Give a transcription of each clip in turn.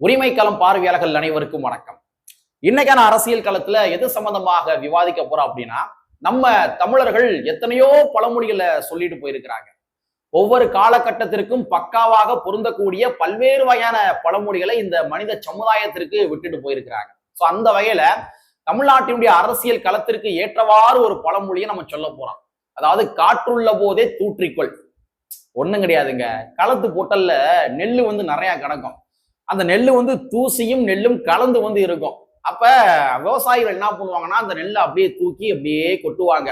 உரிமை களம் பார்வையாளர்கள் அனைவருக்கும் வணக்கம். இன்னைக்கான அரசியல் களத்துல எது சம்பந்தமாக விவாதிக்க போறோம் அப்படின்னா, நம்ம தமிழர்கள் எத்தனையோ பழமொழிகளை சொல்லிட்டு போயிருக்கிறாங்க. ஒவ்வொரு காலகட்டத்திற்கும் பக்காவாக பொருந்தக்கூடிய பல்வேறு வகையான பழமொழிகளை இந்த மனித சமுதாயத்திற்கு விட்டுட்டு போயிருக்கிறாங்க. சோ அந்த வகையில தமிழ்நாட்டினுடைய அரசியல் களத்திற்கு ஏற்றவாறு ஒரு பழமொழியை நம்ம சொல்ல போறோம். அதாவது காற்றுள்ள போதே தூற்றிக்கொள். ஒண்ணும் கிடையாதுங்க. களத்து பொட்டல்ல நெல்லு நிறைய கிடக்கும். அந்த நெல்லு தூசியும் நெல்லும் கலந்து இருக்கும். அப்ப விவசாயிகள் என்ன பண்ணுவாங்கன்னா, அந்த நெல்லை அப்படியே தூக்கி அப்படியே கொட்டுவாங்க.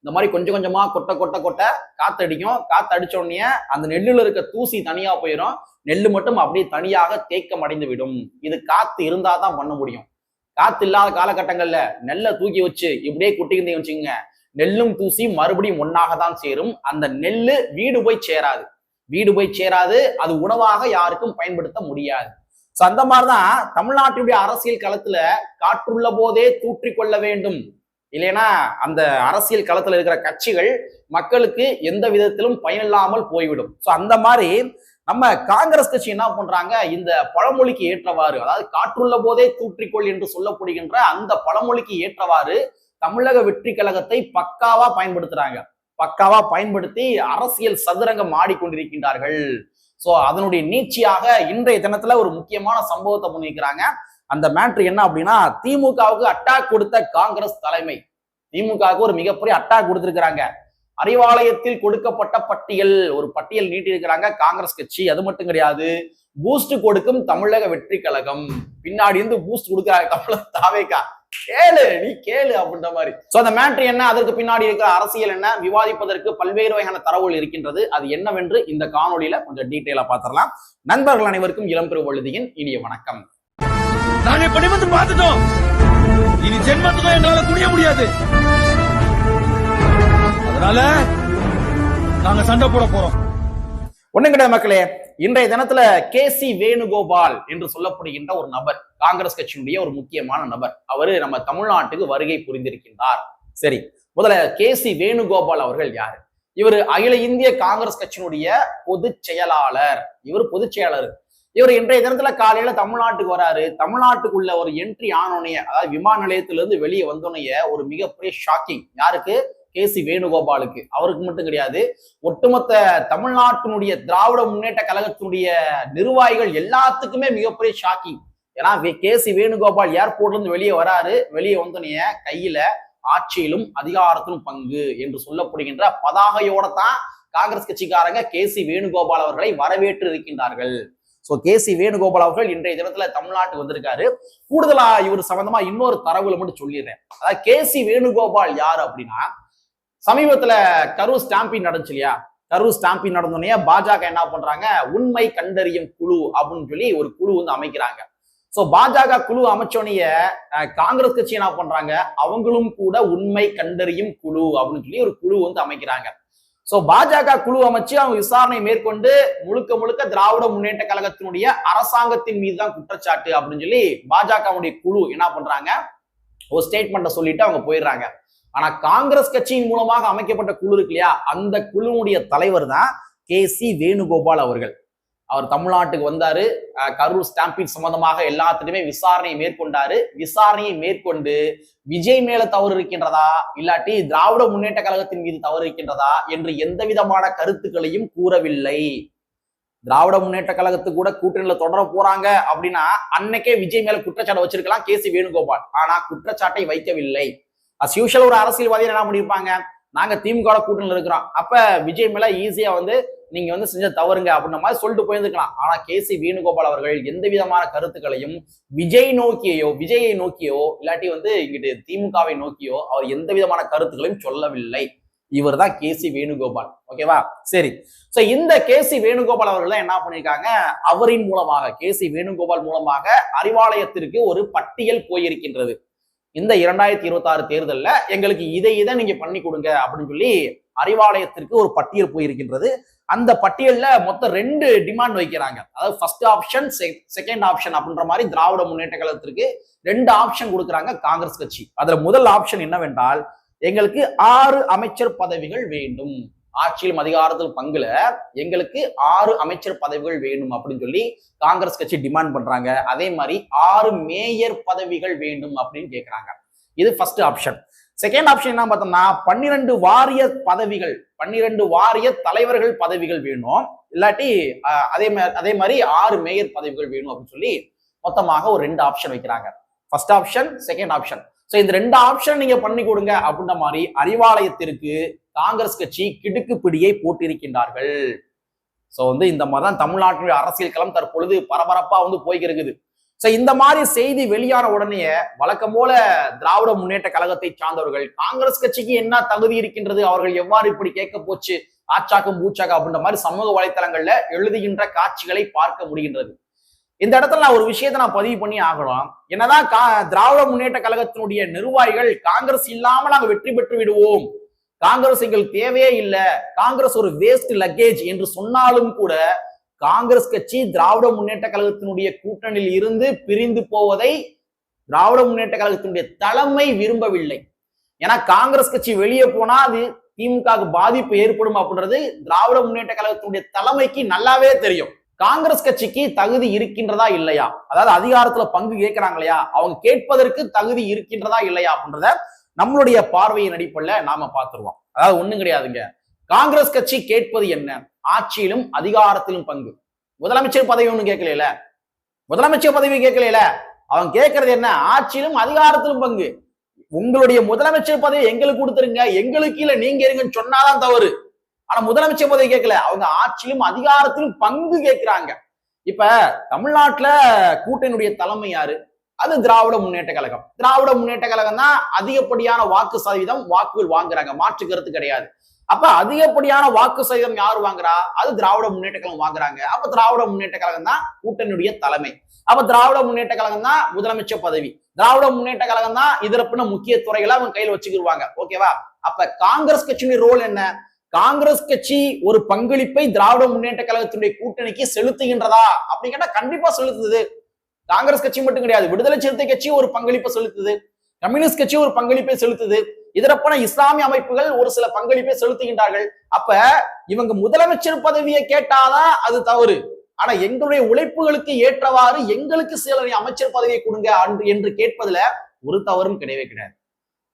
இந்த மாதிரி கொஞ்சம் கொஞ்சமா கொட்ட கொட்ட கொட்ட காத்தடிக்கும். காத்தடிச்ச உடனே அந்த நெல்லுல இருக்க தூசி தனியா போயிடும். நெல்லு மட்டும் அப்படியே தனியாக தேக்கம் அடைந்து விடும். இது காத்து இருந்தாதான் பண்ண முடியும். காத்து இல்லாத காலகட்டங்கள்ல நெல்லை தூக்கி வச்சு இப்படியே கொட்டிக்கிட்டே வச்சுங்க, நெல்லும் தூசி மறுபடியும் ஒன்னாக தான் சேரும். அந்த நெல்லு வீடு போய் சேராது. அது உணவாக யாருக்கும் பயன்படுத்த முடியாது. அந்த மாதிரிதான் தமிழ்நாட்டுடைய அரசியல் களத்துல காற்றுள்ள போதே தூற்றிக் கொள்ள வேண்டும். இல்லைன்னா அந்த அரசியல் களத்துல இருக்கிற கட்சிகள் மக்களுக்கு எந்த விதத்திலும் பயனில்லாமல் போய்விடும். அந்த மாதிரி நம்ம காங்கிரஸ் கட்சி என்ன பண்றாங்க, இந்த பழமொழிக்கு ஏற்றவாறு, அதாவது காற்றுள்ள போதே தூற்றிக்கொள் என்று சொல்லப்படுகின்ற அந்த பழமொழிக்கு ஏற்றவாறு தமிழக வெற்றி கழகத்தை பக்காவா பயன்படுத்தி அரசியல் சதுரங்கம் ஆடிக்கொண்டிருக்கின்றார்கள். சோ அதனுடைய நீட்சியாக இன்றைய தினத்துல ஒரு முக்கியமான சம்பவத்தை பண்ணிருக்கிறாங்க. அந்த மேட்ரு என்ன அப்படின்னா, திமுகவுக்கு அட்டாக் கொடுத்த காங்கிரஸ் தலைமை திமுகவுக்கு ஒரு மிகப்பெரிய அட்டாக் கொடுத்திருக்கிறாங்க. அறிவாலயத்தில் கொடுக்கப்பட்ட ஒரு பட்டியல் நீட்டி இருக்கிறாங்க காங்கிரஸ் கட்சி. அது மட்டும் கிடையாது, பூஸ்ட் கொடுக்கும் தமிழக வெற்றி கழகம். பின்னாடி இருந்து பூஸ்ட் கொடுக்கிறாங்க தமிழக தாவேகா. கேளு அப்படின்ற மாதிரி. சோ அந்த மேட்ரு என்ன, அதற்கு பின்னாடி இருக்கிற அரசியல் என்ன, விவாதிப்பதற்கு பல்வேறு வகையான தரவுகள் இருக்கின்றது. அது என்னவென்று இந்த காணொலியில கொஞ்சம் டீட்டெயிலா பார்த்திடலாம். நண்பர்கள் அனைவருக்கும் இளம்பெரு வழுதியின் இனிய வணக்கம். நாங்க படிமத்து பார்த்துட்டோம். இனி ஜென்மத்துக்கும் எங்களால துணிய முடியாது. அதனால நாங்க சண்டை போட போறோம். ஒண்ணும் கிடையாது மக்களே. இன்றைய தினத்துல கே.சி. வேணுகோபால் என்று சொல்லப்படுகின்ற ஒரு நபர், காங்கிரஸ் கட்சியினுடைய ஒரு முக்கியமான நபர், அவரு நம்ம தமிழ்நாட்டுக்கு வருகை புரிந்திருக்கின்றார். சரி, முதல்ல கே.சி. வேணுகோபால் அவர்கள் யாரு? இவர் அகில இந்திய காங்கிரஸ் கட்சியினுடைய பொதுச் செயலாளர். இவர் இன்றைய தினத்துல காலையில தமிழ்நாட்டுக்கு வராரு. தமிழ்நாட்டுக்குள்ள ஒரு என்ட்ரி ஆனோனைய, அதாவது விமான நிலையத்திலிருந்து வெளியே வந்தோனைய ஒரு மிகப்பெரிய ஷாக்கிங். யாருக்கு? கே.சி. வேணுகோபாலுக்கு. அவருக்கு மட்டும் கிடையாது, ஒட்டுமொத்த தமிழ்நாட்டினுடைய திராவிட முன்னேற்ற கழகத்தினுடைய நிர்வாகிகள் எல்லாத்துக்குமே மிகப்பெரிய ஷாக்கிங். ஏன்னா கே.சி. வேணுகோபால் ஏர்போர்ட்ல இருந்து வெளியே வராரு. வெளியே வந்தோனைய கையில ஆட்சியிலும் அதிகாரத்திலும் பங்கு என்று சொல்லப்படுகின்ற பதாகையோட தான் காங்கிரஸ் கட்சிக்காரங்க கே.சி. வேணுகோபால் அவர்களை வரவேற்று இருக்கின்றார்கள். So KC. வேணுகோபால் அவர்கள் இன்றைய தினத்துல தமிழ்நாட்டுக்கு வந்திருக்காரு. கூடுதலா இவர் சம்பந்தமா இன்னொரு தரவுல மட்டும் சொல்லிடுறேன். அதாவது கே.சி. வேணுகோபால் யாரு அப்படின்னா, சமீபத்துல கரூர் ஸ்டாம்பிங் நடந்துச்சு இல்லையா? கரூர் ஸ்டாம்பிங் நடந்தோடனே பாஜக என்ன பண்றாங்க, உண்மை கண்டறியும் குழு அப்படின்னு சொல்லி ஒரு குழு அமைக்கிறாங்க. சோ பாஜக குழு அமைச்சோனைய காங்கிரஸ் கட்சி என்ன பண்றாங்க, அவங்களும் கூட உண்மை கண்டறியும் குழு அப்படின்னு சொல்லி ஒரு குழு அமைக்கிறாங்க. சோ பாஜக குழு அமைச்சு அவங்க விசாரணை மேற்கொண்டு முழுக்க முழுக்க திராவிட முன்னேற்ற கழகத்தினுடைய அரசாங்கத்தின் மீது தான் குற்றச்சாட்டு அப்படின்னு சொல்லி பாஜகவுடைய குழு என்ன பண்றாங்க, ஒரு ஸ்டேட்மெண்ட்டை சொல்லிட்டு அவங்க போயிடுறாங்க. ஆனா காங்கிரஸ் கட்சியின் மூலமாக அமைக்கப்பட்ட குழு இருக்கு இல்லையா, அந்த குழுவுடைய தலைவர் தான் கே.சி. வேணுகோபால் அவர்கள். அவர் தமிழ்நாட்டுக்கு வந்தாரு. கரூர் ஸ்டாம்பீட் சம்பந்தமாக எல்லாத்திலுமே விசாரணையை மேற்கொண்டாரு. விசாரணையை மேற்கொண்டு விஜய் மேல தவறு இருக்கின்றதா, இல்லாட்டி திராவிட முன்னேற்ற கழகத்தின் மீது தவறு இருக்கின்றதா என்று எந்த விதமான கருத்துக்களையும் கூறவில்லை. திராவிட முன்னேற்ற கழகத்துக்கு கூட கூட்டணியில தொடர போறாங்க அப்படின்னா அன்னைக்கே விஜய் மேல குற்றச்சாட்டை வச்சிருக்கலாம் கே.சி. வேணுகோபால். ஆனா குற்றச்சாட்டை வைக்கவில்லை. அஸ் யூஷுவல் ஒரு அரசியல்வாதிகள் என்ன பண்ணிருப்பாங்க, நாங்க திமுக கூட்டணியில் இருக்கிறோம், அப்ப விஜய் மேல ஈஸியா நீங்க செஞ்ச தவறுங்க அப்படின்ற மாதிரி சொல்லிட்டு போயிருந்துக்கலாம். ஆனா கே.சி. வேணுகோபால் அவர்கள் எந்த விதமான கருத்துக்களையும் விஜயை நோக்கியோ இல்லாட்டி இங்கிட்டு திமுகவை நோக்கியோ அவர் எந்த விதமான கருத்துக்களையும் சொல்லவில்லை. இவர் தான் கே.சி. வேணுகோபால். ஓகேவா? சரி. சோ இந்த கே.சி. வேணுகோபால் அவர்கள் தான் என்ன பண்ணிருக்காங்க, அவரின் மூலமாக கே.சி. வேணுகோபால் மூலமாக அறிவாலயத்திற்கு ஒரு பட்டியல் போயிருக்கின்றது. இந்த 2026 தேர்தல்ல எங்களுக்கு இதை நீங்க பண்ணி கொடுங்க அப்படின்னு சொல்லி அறிவாலயத்திற்கு ஒரு பட்டியல் போயிருக்கின்றது. அந்த பட்டியல்ல மொத்தம் 2 டிமாண்ட் வைக்கிறாங்க. அதாவது ஃபர்ஸ்ட் ஆப்ஷன், செகண்ட் ஆப்ஷன் அப்படின்ற மாதிரி திராவிட முன்னேற்ற கழகத்திற்கு 2 ஆப்ஷன் கொடுக்குறாங்க காங்கிரஸ் கட்சி. அதுல முதல் ஆப்ஷன் என்னவென்றால், எங்களுக்கு 6 அமைச்சர் பதவிகள் வேண்டும். ஆட்சியிலும் அதிகாரத்தில் பங்குல எங்களுக்கு 6 அமைச்சர் பதவிகள் வேணும் அப்படின்னு சொல்லி காங்கிரஸ் கட்சி டிமாண்ட் பண்றாங்க. அதே மாதிரி 6 மேயர் பதவிகள் வேண்டும் அப்படின்னு கேட்கிறாங்க. இது ஃபர்ஸ்ட் ஆப்ஷன். செகண்ட் ஆப்ஷன் என்ன பார்த்தோம்னா 12 வாரிய பதவிகள், 12 வாரிய தலைவர்கள் பதவிகள் வேணும், இல்லாட்டி அதே மாதிரி 6 மேயர் பதவிகள் வேணும் அப்படின்னு சொல்லி மொத்தமாக ஒரு 2 ஆப்ஷன் வைக்கிறாங்க. First option, second option. So இந்த 2 ஆப்ஷன் நீங்க பண்ணி கொடுங்க அப்படின்ற மாதிரி அறிவாலயத்திற்கு காங்கிரஸ் கட்சி கிடுக்கு பிடியை போட்டிருக்கின்றார்கள். சோ இந்த மாதிரி தான் தமிழ்நாட்டினுடைய அரசியல் களம் தற்பொழுது பரபரப்பா போய்கிருக்குது. சோ இந்த மாதிரி செய்தி வெளியான உடனே வழக்கம் போல திராவிட முன்னேற்ற கழகத்தை சார்ந்தவர்கள் காங்கிரஸ் கட்சிக்கு என்ன தகுதி இருக்கின்றது, அவர்கள் எவ்வாறு இப்படி கேட்க போச்சு, ஆச்சாக்கும் பூச்சாக்கா அப்படின்ற மாதிரி சமூக வலைத்தளங்கள்ல எழுதுகின்ற காட்சிகளை பார்க்க முடிகின்றது. இந்த இடத்துல நான் ஒரு விஷயத்தை நான் பதிவு பண்ணி ஆகணும். என்னதான் திராவிட முன்னேற்ற கழகத்தினுடைய நிர்வாகிகள் காங்கிரஸ் இல்லாம நாங்க வெற்றி பெற்று விடுவோம், காங்கிரஸ் எங்களுக்கு தேவையே இல்லை, காங்கிரஸ் ஒரு வேஸ்ட் லக்கேஜ் என்று சொன்னாலும் கூட காங்கிரஸ் கட்சி திராவிட முன்னேற்ற கழகத்தினுடைய கூட்டணியில் இருந்து பிரிந்து போவதை திராவிட முன்னேற்ற கழகத்தினுடைய தலைமை விரும்பவில்லை. ஏன்னா காங்கிரஸ் கட்சி வெளியே போனா அது திமுக பாதிப்பு ஏற்படும் அப்படின்றது திராவிட முன்னேற்ற கழகத்தினுடைய தலைமைக்கு நல்லாவே தெரியும். காங்கிரஸ் கட்சிக்கு தகுதி இருக்கின்றதா இல்லையா, அதாவது அதிகாரத்துல பங்கு கேட்கிறாங்க இல்லையா, அவங்க கேட்பதற்கு தகுதி இருக்கின்றதா இல்லையா அப்படின்றத நம்மளுடைய பார்வையின் அடிப்படையில் நாம பார்த்துருவோம். அதாவது ஒண்ணும் கிடையாதுங்க. காங்கிரஸ் கட்சி கேட்பது என்ன, ஆட்சியிலும் அதிகாரத்திலும் பங்கு. முதலமைச்சர் பதவி ஒண்ணு கேட்கல, முதலமைச்சர் பதவி கேட்கல, அவங்க கேட்கறது என்ன, ஆட்சியிலும் அதிகாரத்திலும் பங்கு. உங்களுடைய முதலமைச்சர் பதவி எங்களுக்கு கொடுத்துருங்க, எங்களுக்கு இல்ல நீங்க இருங்கன்னு சொன்னாதான் தவறு. ஆனா முதலமைச்சர் பதவி கேட்கல, அவங்க ஆட்சியிலும் அதிகாரத்திலும் பங்கு கேட்கிறாங்க. இப்ப தமிழ்நாட்டுல கூட்டணியுடைய தலைமை யாரு, அது திராவிட முன்னேற்ற கழகம். திராவிட முன்னேற்ற கழகம் தான் அதிகப்படியான வாக்கு சதவீதம் வாக்குகள் வாங்குறாங்க, மாற்று கருத்து கிடையாது. அப்ப அதிகப்படியான வாக்கு சதவீதம் யாரு வாங்குறா, அது திராவிட முன்னேற்ற கழகம் வாங்குறாங்க. அப்ப திராவிட முன்னேற்ற கழகம் தான் கூட்டணியுடைய தலைமை. அப்ப திராவிட முன்னேற்ற கழகம் தான் முதலமைச்சர் பதவி, திராவிட முன்னேற்ற கழகம் தான் இதரப்பின முக்கிய துறைகளை அவங்க கையில் வச்சுக்கிடுவாங்க. ஓகேவா? அப்ப காங்கிரஸ் கட்சியினுடைய ரோல் என்ன, காங்கிரஸ் கட்சி ஒரு பங்களிப்பை திராவிட முன்னேற்ற கழகத்தினுடைய கூட்டணிக்கு செலுத்துகின்றதா அப்படின்னு கேட்டா கண்டிப்பா செலுத்துது. காங்கிரஸ் கட்சி மட்டும் கிடையாது, விடுதலை சிறுத்தை கட்சி ஒரு பங்களிப்பை செலுத்துது, கம்யூனிஸ்ட் கட்சி ஒரு பங்களிப்பை செலுத்துது, இதரப்பன இஸ்லாமிய அமைப்புகள் ஒரு சில பங்களிப்பை செலுத்துகின்றார்கள். அப்ப இவங்க முதலமைச்சர் பதவியை கேட்டாதான் அது தவறு. ஆனா எங்களுடைய உழைப்புகளுக்கு ஏற்றவாறு எங்களுக்கு சில அமைச்சர் பதவியை கொடுங்க என்று கேட்பதுல ஒரு தவறும் கிடையவே கிடையாது.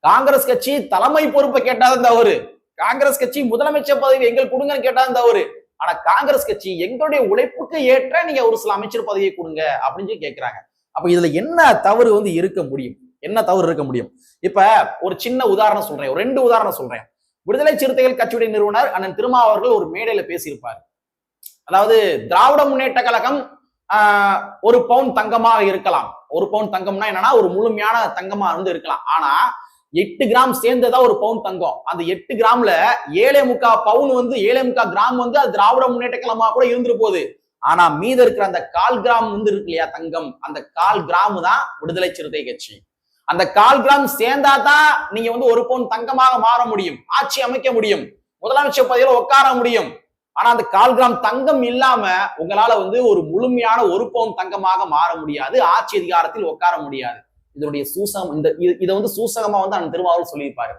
காங்கிரஸ் கட்சி தலைமை பொறுப்பை கேட்டாதான் தவறு, காங்கிரஸ் கட்சி முதலமைச்சர் பதவி எங்களுக்கு கொடுங்கன்னு கேட்டாதான் தவறு. ஆனா காங்கிரஸ் கட்சி எங்களுடைய உழைப்புக்கு ஏற்ற நீங்க ஒரு சில அமைச்சர் பதவியை கொடுங்க அப்படின்னு சொல்லி கேட்கிறாங்க. அப்ப இதுல என்ன தவறு இருக்க முடியும், என்ன தவறு இருக்க முடியும்? இப்ப ஒரு சின்ன உதாரணம் சொல்றேன், ஒரு 2 உதாரணம் சொல்றேன். விடுதலை சிறுத்தைகள் கட்சியுடைய நிறுவனர் அண்ணன் திருமாவர்கள் ஒரு மேடையில பேசியிருப்பார். அதாவது திராவிட முன்னேற்ற கழகம் 1 பவுன் தங்கமாக இருக்கலாம். 1 பவுன் தங்கம்னா என்னன்னா ஒரு முழுமையான தங்கமா இருக்கலாம். ஆனா 8 கிராம் சேர்ந்ததா 1 பவுன் தங்கம். அந்த 8 கிராம்ல 7.25 பவுன் 7.25 கிராம் அது திராவிட முன்னேற்ற கழகமா கூட இருந்துட்டு போகுது. ஆனா மீத இருக்கிற அந்த 1/4 கிராம் இருக்கு இல்லையா தங்கம், அந்த 1/4 கிராம் தான் விடுதலை சிறுத்தை கட்சி. அந்த 1/4 கிராம் சேர்ந்தா தான் நீங்க 1 பவுன் தங்கமாக மாற முடியும், ஆட்சி அமைக்க முடியும், முதலமைச்சர் பதவியில உட்கார முடியும். ஆனா அந்த 1/4 கிராம் தங்கம் இல்லாம உங்களால ஒரு முழுமையான 1 பவுன் தங்கமாக மாற முடியாது, ஆட்சி அதிகாரத்தில் உட்கார முடியாது. இதனுடைய சூசகம் இதை சூசகமா அந்த திருமாவளவன் சொல்லியிருப்பாரு.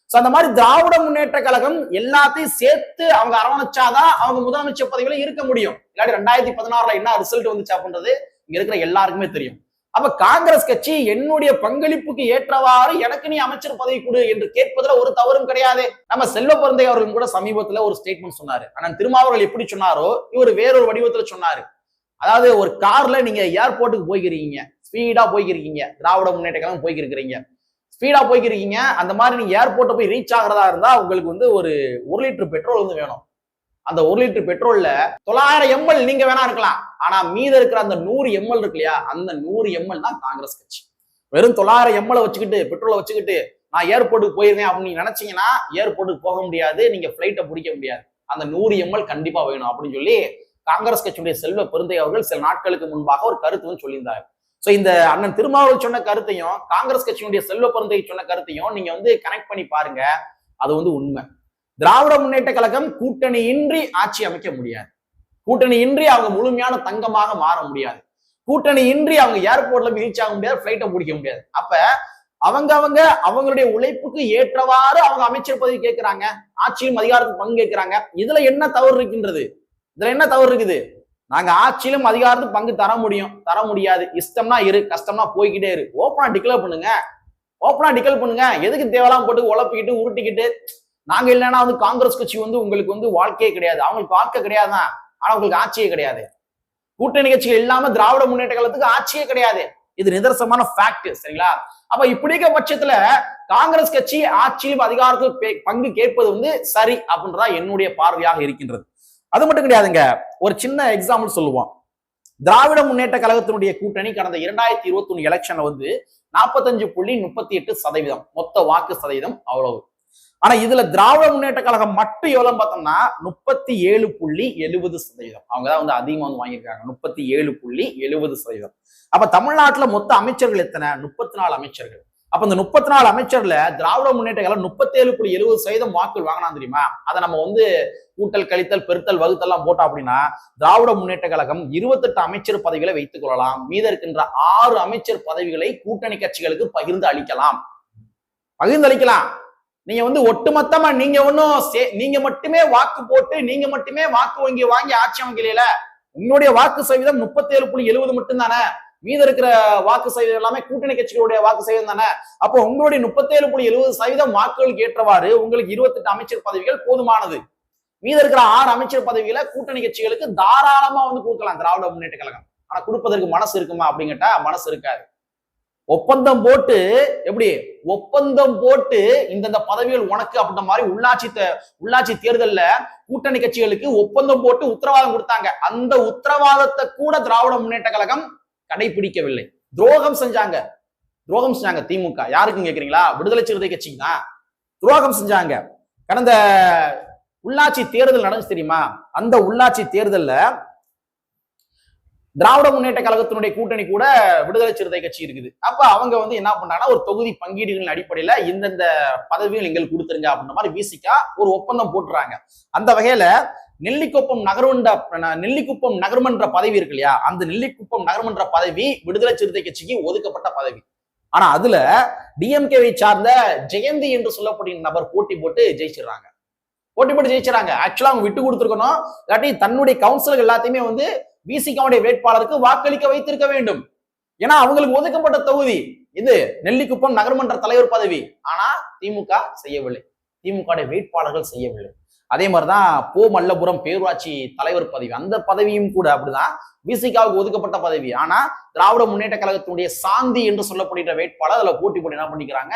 சோ அந்த மாதிரி திராவிட முன்னேற்ற கழகம் எல்லாத்தையும் சேர்த்து அவங்க அரவணைச்சாதான் அவங்க முதலமைச்சர் பதவியில இருக்க முடியும். இல்லாட்டி 2016 என்ன ரிசல்ட் வந்துச்சு அப்படின்றது இங்க இருக்கிற எல்லாருக்குமே தெரியும். அப்ப காங்கிரஸ் கட்சி என்னுடைய பங்களிப்புக்கு ஏற்றவாறு எனக்கு நீ அமைச்சர் பதவி கொடு என்று கேட்பதுல ஒரு தவறும் கிடையாது. நம்ம செல்வ பிறந்தை அவர்கள் கூட சமீபத்துல ஒரு ஸ்டேட்மெண்ட் சொன்னாரு. ஆனா திருமாவளவன் எப்படி சொன்னாரோ இவர் வேறொரு வடிவத்துல சொன்னாரு. அதாவது ஒரு கார்ல நீங்க ஏர்போர்ட்டுக்கு போய்க்கிறீங்க, ஸ்பீடா போய்க்கிறீங்க, திராவிட முன்னேற்ற கழகம் போய்க்கிறீங்க, ஸ்பீடா போய்க்கிறீங்க. அந்த மாதிரி நீங்க ஏர்போர்ட்டை போய் ரீச் ஆகிறதா இருந்தா உங்களுக்கு ஒரு 1 லிட்டர் பெட்ரோல் வேணும். அந்த 1 லிட்டர் பெட்ரோல்ல 900 ml நீங்க வேணா இருக்கலாம். ஆனா மீத இருக்கிற அந்த 100 ml இருக்கு இல்லையா, அந்த 100 ml தான் காங்கிரஸ் கட்சி. வெறும் 900 ml வச்சுக்கிட்டு பெட்ரோலை வச்சுக்கிட்டு நான் ஏர்போர்ட்டுக்கு போயிருவேன் அப்படின்னு நினைச்சீங்கன்னா ஏர்போர்ட்டுக்கு போக முடியாது, நீங்க பிளைட்டை பிடிக்க முடியாது. அந்த 100 ml கண்டிப்பா வேணும் அப்படின்னு சொல்லி காங்கிரஸ் கட்சியுடைய செல்வ பெருந்தை அவர்கள் சில நாட்களுக்கு முன்பாக ஒரு கருத்து சொல்லியிருந்தார். சோ இந்த அண்ணன் திருமாவளவன் சொன்ன கருத்தையும் காங்கிரஸ் கட்சியினுடைய செல்வ பெருந்தை சொன்ன கருத்தையும் நீங்க கனெக்ட் பண்ணி பாருங்க. அது உண்மை. திராவிட முன்னேற்ற கழகம் கூட்டணி இன்றி ஆட்சி அமைக்க முடியாது, கூட்டணி இன்றி அவங்க முழுமையான தங்கமாக மாற முடியாது, கூட்டணி இன்றி அவங்க ஏர்போர்ட்ல ரீச் ஆக முடியாது, பிளைட்டை பிடிக்க முடியாது. அப்ப அவங்களுடைய உழைப்புக்கு ஏற்றவாறு அவங்க அமைச்சர் பதவி கேட்கிறாங்க, ஆட்சியிலும் அதிகாரத்துக்கு பங்கு கேட்கிறாங்க. இதுல என்ன தவறு இருக்கின்றது? இதுல என்ன தவறு இருக்குது? நாங்க ஆட்சியிலும் அதிகாரத்துக்கு பங்கு தர முடியாது. இஷ்டம்னா இரு, கஷ்டம்னா போய்கிட்டே இரு. ஓப்பனா டிக்ளேர் பண்ணுங்க. எதுக்கு தேவையெல்லாம் போட்டு உழப்பிக்கிட்டு உருட்டிக்கிட்டு? நாங்க இல்லைன்னா காங்கிரஸ் கட்சி உங்களுக்கு வாழ்க்கையே கிடையாது. அவங்களுக்கு வாழ்க்கை கிடையாதுதான், ஆனா உங்களுக்கு ஆட்சியே கிடையாது. கூட்டணி கட்சிகள் இல்லாம திராவிட முன்னேற்ற கழகத்துக்கு ஆட்சியே கிடையாது. இது நிதர்சனமான ஃபேக்ட். சரிங்களா? அப்ப இப்படி இருக்க பட்சத்துல காங்கிரஸ் கட்சி ஆட்சியிலும் அதிகாரத்தில் பங்கு கேட்பது சரி அப்படின்றதா என்னுடைய பார்வையாக இருக்கின்றது. அது மட்டும் கிடையாதுங்க. ஒரு சின்ன எக்ஸாம்பிள் சொல்லுவோம். திராவிட முன்னேற்ற கழகத்தினுடைய கூட்டணி கடந்த 2021 எலெக்ஷன்ல 45.38% மொத்த வாக்கு சதவீதம் அவ்வளவு. ஆனா இதுல திராவிட முன்னேற்ற கழகம் மட்டும் எவ்வளவு பார்த்தோம்னா 37.70%. அவங்கதான் அதிகமா வாங்கியிருக்காங்க, 37.70%. அப்ப தமிழ்நாட்டுல மொத்த அமைச்சர்கள் எத்தனை? 34 அமைச்சர்கள். அப்ப இந்த 34 அமைச்சர்ல திராவிட முன்னேற்ற கழகம் 37.70% வாக்குகள் வாங்கினா தெரியுமா? அதை நம்ம கூட்டல் கழித்தல் பெருத்தல் வகுத்தெல்லாம் போட்டோம் அப்படின்னா திராவிட முன்னேற்ற கழகம் 28 அமைச்சர் பதவிகளை வைத்துக் கொள்ளலாம். மீத இருக்கின்ற 6 அமைச்சர் பதவிகளை கூட்டணி கட்சிகளுக்கு பகிர்ந்து அளிக்கலாம். நீங்க ஒட்டுமொத்தமா நீங்க மட்டுமே வாக்கு போட்டு நீங்க மட்டுமே வாக்கு வாங்கி ஆட்சி அமைக்கல. உங்களுடைய வாக்கு சதவீதம் 37.70 மட்டும் தானே. மீத இருக்கிற வாக்கு சதவீதம் எல்லாமே கூட்டணி கட்சிகளுடைய வாக்கு சதவீதம் தானே. அப்போ உங்களுடைய 37.70% வாக்குகளுக்கு ஏற்றவாறு உங்களுக்கு 28 அமைச்சர் பதவிகள் போதுமானது. மீத இருக்கிற 6 அமைச்சர் பதவிகளை கூட்டணி கட்சிகளுக்கு தாராளமா கொடுக்கலாம் திராவிட முன்னேற்ற கழகம். ஆனா கொடுப்பதற்கு மனசு இருக்குமா அப்படின்னு கேட்டா மனசு இருக்காது. ஒப்பந்தம் போட்டு இந்த பதவிகள் உனக்கு அப்படின்ற மாதிரி உள்ளாட்சி தேர்தல்ல கூட்டணி கட்சிகளுக்கு ஒப்பந்தம் போட்டு உத்தரவாதம் கொடுத்தாங்க. அந்த உத்தரவாதத்தை கூட திராவிட முன்னேற்ற கழகம் கடைபிடிக்கவில்லை. துரோகம் செஞ்சாங்க. திமுக யாருக்கும் கேக்குறீங்களா? விடுதலை சிறுத்தை கட்சிக்கு தான் துரோகம் செஞ்சாங்க. கடந்த உள்ளாட்சி தேர்தல் நடந்துச்சு தெரியுமா? அந்த உள்ளாட்சி தேர்தல்ல திராவிட முன்னேற்ற கழகத்தினுடைய கூட்டணி கூட விடுதலை சிறுத்தை கட்சி இருக்குது. அப்ப அவங்க என்ன பண்ணாங்கன்னா ஒரு தொகுதி பங்கீடுகளின் அடிப்படையில இந்தந்த பதவிகள் எங்களுக்கு கொடுத்துருங்க அப்படின்ற மாதிரி விசிகா ஒரு ஒப்பந்தம் போட்டுறாங்க. அந்த வகையில நெல்லிக்குப்பம் நகர்மன்ற பதவி இருக்கு இல்லையா? அந்த நெல்லிக்குப்பம் நகர்மன்ற பதவி விடுதலை சிறுத்தை கட்சிக்கு ஒதுக்கப்பட்ட பதவி. ஆனா அதுல டிஎம்கேவை சார்ந்த ஜெயந்தி என்று சொல்லக்கூடிய நபர் போட்டி போட்டு ஜெயிச்சிடறாங்க. ஆக்சுவலா அவங்க விட்டு கொடுத்துருக்கணும், இல்லாட்டி தன்னுடைய கவுன்சிலர் எல்லாத்தையுமே விசிகாவுடைய வேட்பாளருக்கு வாக்களிக்க வைத்திருக்க வேண்டும். ஏன்னா அவங்களுக்கு ஒதுக்கப்பட்ட தொகுதி இது நெல்லிக்குப்பம் நகர்மன்ற தலைவர் பதவி. ஆனா திமுக செய்யவில்லை, திமுக வேட்பாளர்கள் செய்யவில்லை. அதே மாதிரிதான் மல்லபுரம் பேரூராட்சி தலைவர் பதவி, அந்த பதவியும் கூட அப்படிதான் விசிகாவுக்கு ஒதுக்கப்பட்ட பதவி. ஆனா திராவிட முன்னேற்ற கழகத்தினுடைய சாந்தி என்று சொல்லப்படுகிற வேட்பாளர் அதுல போட்டி போட்டு என்ன பண்ணிக்கிறாங்க,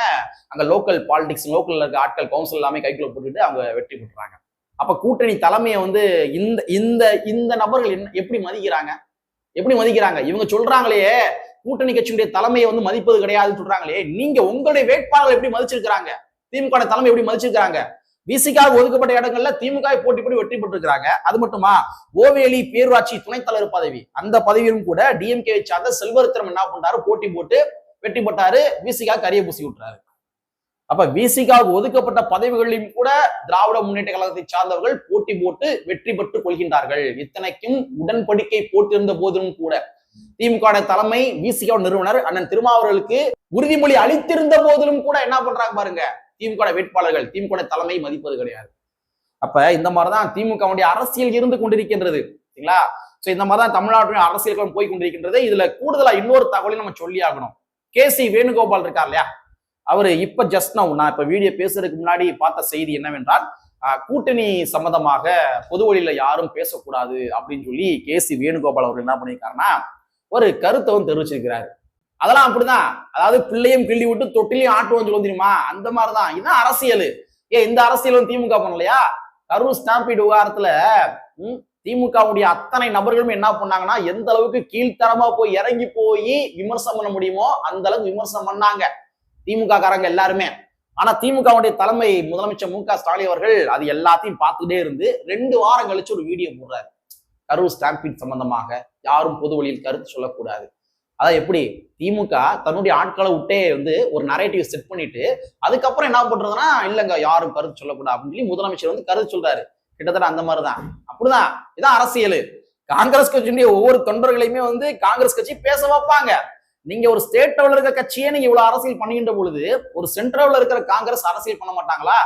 அங்க லோக்கல் பாலிடிக்ஸ் லோக்கல்ல இருக்க ஆட்கள் கவுன்சில் எல்லாமே கைக்குள்ள போட்டுட்டு அவங்க வெற்றி பெற்றாங்க. அப்ப கூட்டணி தலைமையை இந்த நபர்கள் எப்படி மதிக்கிறாங்க? இவங்க சொல்றாங்களே கூட்டணி கட்சியுடைய தலைமையை மதிப்பது கிடையாதுன்னு சொல்றாங்களே, நீங்க உங்களுடைய வேட்பாளர்கள் எப்படி மதிச்சிருக்காங்க? திமுக தலைமை எப்படி மதிச்சிருக்காங்க? விசிகாவுக்கு ஒதுக்கப்பட்ட இடங்கள்ல திமுக போட்டி போட்டு வெற்றி பெற்றிருக்கிறாங்க. அது மட்டுமா, ஓவேலி பேரூராட்சி துணைத் தலைவர் பதவி, அந்த பதவியிலும் கூட டிஎம்கே சார்ந்த செல்வரத்தினம் என்ன பண்றாரு, போட்டி போட்டு வெற்றி பெற்றாரு. விசிகா கரிய பூசி விட்டுறாரு. அப்ப விசிகாவுக்கு ஒதுக்கப்பட்ட பதவிகளிலும் கூட திராவிட முன்னேற்ற கழகத்தை சார்ந்தவர்கள் போட்டி போட்டு வெற்றி பெற்றுக் கொள்கின்றார்கள். இத்தனைக்கும் உடன்படிக்கை போட்டிருந்த போதிலும் கூட திமுக தலைமை விசிகா நிறுவனர் அண்ணன் திருமாவர்களுக்கு உறுதிமொழி அளித்திருந்த போதிலும் கூட என்ன பண்றாங்க பாருங்க, திமுக வேட்பாளர்கள் திமுக தலைமை மதிப்பது கிடையாது. அப்ப இந்த மாதிரிதான் திமுக அரசியல் இருந்து கொண்டிருக்கின்றது. சரிங்களா? சோ இந்த மாதிரிதான் தமிழ்நாட்டின் அரசியல் போய் கொண்டிருக்கின்றது. இதுல கூடுதலா இன்னொரு தகவலையும் நம்ம சொல்லி ஆகணும். கேசி வேணுகோபால் இருக்கார் இல்லையா, அவரு இப்ப ஜஸ்ட் நான் இப்ப வீடியோ பேசுறதுக்கு முன்னாடி பார்த்த செய்தி என்னவென்றால், கூட்டணி சம்பந்தமாக பொது வழியில யாரும் பேசக்கூடாது அப்படின்னு சொல்லி கேசி வேணுகோபால் அவர்கள் என்ன பண்ணியிருக்காருன்னா ஒரு கருத்தை தெரிவிச்சிருக்கிறாரு. அதெல்லாம் அப்படிதான், அதாவது பிள்ளையும் கிள்ளி விட்டு தொட்டிலையும் ஆட்டுவோம் சொல்ல தெரியுமா, அந்த மாதிரிதான். இதுதான் அரசியல். இந்த அரசியல் திமுக பண்ணலையா? கரூர் ஸ்டாம்பீட் விவகாரத்துல திமுகவுடைய அத்தனை நபர்களும் என்ன பண்ணாங்கன்னா, எந்த அளவுக்கு கீழ்த்தரமா போய் இறங்கி போய் விமர்சனம் பண்ண முடியுமோ அந்த அளவுக்கு விமர்சனம் பண்ணாங்க திமுக காரங்க எல்லாருமே. ஆனா திமுகவுடைய தலைமை முதலமைச்சர் மு க ஸ்டாலின் அவர்கள் அது எல்லாத்தையும் பார்த்துட்டே இருந்து 2 வாரம் கழிச்சு ஒரு வீடியோ போடுறாரு. கரூர் ஸ்டாம்பீட் சம்பந்தமாக யாரும் பொது வழியில் கருத்து சொல்லக்கூடாது. அதான் எப்படி திமுக தன்னுடைய ஆட்களை விட்டே ஒரு நரேட்டிவ் செட் பண்ணிட்டு அதுக்கப்புறம் என்ன பண்றதுன்னா, இல்லங்க யாரும் கருத்து சொல்லக்கூடாது அப்படின்னு சொல்லி முதலமைச்சர் கருத்து சொல்றாரு. கிட்டத்தட்ட அந்த மாதிரிதான். அப்படிதான், இதான் அரசியல். காங்கிரஸ் கட்சியுடைய ஒவ்வொரு தொண்டர்களையுமே காங்கிரஸ் கட்சி பேச வைப்பாங்க. நீங்க ஒரு ஸ்டேட் லெவல்ல இருக்கிற கட்சியே நீங்க இவ்வளவு அரசியல் பண்ணுகின்ற பொழுது ஒரு சென்ட்ரல்ல இருக்கிற காங்கிரஸ் அரசியல் பண்ண மாட்டாங்களா?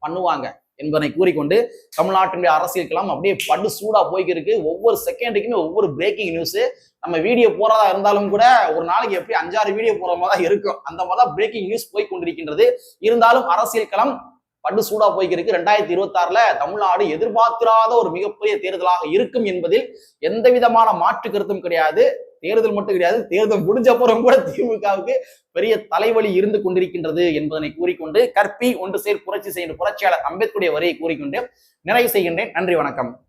பண்ணுவாங்க என்பதை கூறிக்கொண்டு தமிழ்நாட்டினுடைய அரசியலுக்கெல்லாம் அப்படியே படு சூடா போய்க்கு இருக்கு. ஒவ்வொரு செகண்டுக்குமே ஒவ்வொரு பிரேக்கிங் நியூஸ். நம்ம வீடியோ போறதா இருந்தாலும் கூட ஒரு நாளைக்கு எப்படி 5-6 வீடியோ போற மாதிரி தான் இருக்கும். அந்த மாதிரி தான் பிரேக்கிங் நியூஸ் போய் கொண்டிருக்கின்றது. இருந்தாலும் அரசியல் களம் படு சூடா போய்க்கு இருக்கு. 2026ல தமிழ்நாடு எதிர்பார்த்திராத ஒரு மிகப்பெரிய தேர்தலாக இருக்கும் என்பதில் எந்த விதமான மாற்று கருத்தும் கிடையாது. தேர்தல் மட்டும் கிடையாது, தேர்தல் முடிஞ்ச அப்புறம் கூட திமுகவுக்கு பெரிய தலைவலி இருந்து கொண்டிருக்கின்றது என்பதனை கூறிக்கொண்டு கற்பி ஒன்று சேர் புரட்சி செய்கின்ற புரட்சியாளர் அம்பேத்கருடைய வரியை கூறிக்கொண்டு நிறைவு செய்கின்றேன். நன்றி, வணக்கம்.